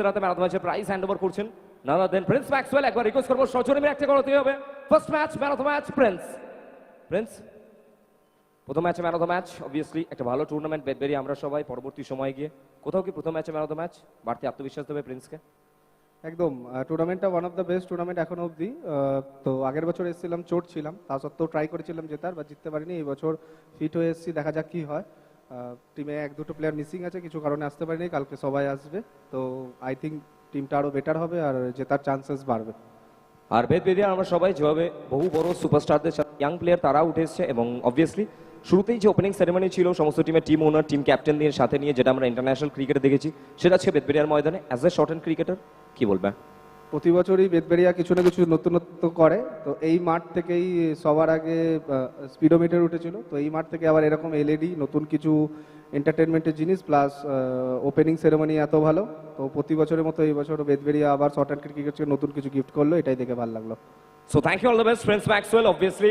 রাতে man of the ম্যাচের prize hand over করছেন নানা দেন প্রিন্স ম্যাক্সওয়েল। একবার রিকোয়েস্ট করবো সজনে মিলে একটা করতে হবে। First match man of the match Prince. Prince প্রথম ম্যাচে man of the match, obviously একটা ভালো টুর্নামেন্ট বেদবেরি আমরা সবাই পরবর্তী সময় গিয়ে কোথাও কি প্রথম ম্যাচে ম্যান অফ দ্য ম্যাচ বাড়তি আত্মবিশ্বাস দেবে প্রিন্সকে? একদম টুর্নামেন্টটা one of the best tournament এখনো অবধি। তো আগের বছর এসেছিলাম, চোট ছিলাম, তা সত্ত্বেও ট্রাই করেছিলাম জেতার, বা জিততে পারিনি। এই বছর ফিট হয়ে এসেছি, দেখা যাক কি হয়। টিমে এক দুটো প্লেয়ার মিসিং আছে, কিছু কারণে আসতে পারিনি, কালকে সবাই আসবে। তো আই থিঙ্ক টিমটা আরও বেটার হবে আর জেতার চান্সেস বাড়বে। আর বেদবেরি আমরা সবাই যেভাবে বহু বড় সুপারস্টারদের সাথে ইয়াং প্লেয়ার তারা উঠে এসছে, এবং অবভিয়াসলি শুরুতেই যে ওপেনিং সেরেমনি ছিল সমস্ত টিমের টিম ওনার টিম ক্যাপ্টেন দিয়ে সাথে নিয়ে, যেটা আমরা ইন্টারন্যাশনাল ক্রিকেটে দেখেছি, সেটা আজকে বেদবেরিয়ার ময়দানে। As a short hand cricketer কি বলবেন? প্রতি বছরই বেদবেরিয়া কিছু না কিছু নতুনত্ব করে। তো এই মাঠ থেকেই সবার আগে স্পিডোমিটার উঠেছিল, তো এই মাঠ থেকে আবার এরকম এলইডি নতুন কিছু এন্টারটেনমেন্টের জিনিস, প্লাস ওপেনিং সেরেমনি এত ভালো। তো প্রতি বছরের মতো এই বছর বেদবেরিয়া আবার শর্ট হ্যান্ড ক্রিকেটকে নতুন কিছু গিফট করলো, এটাই দেখে ভালো লাগলো। So thank you, all the best Prince Maxwell. Obviously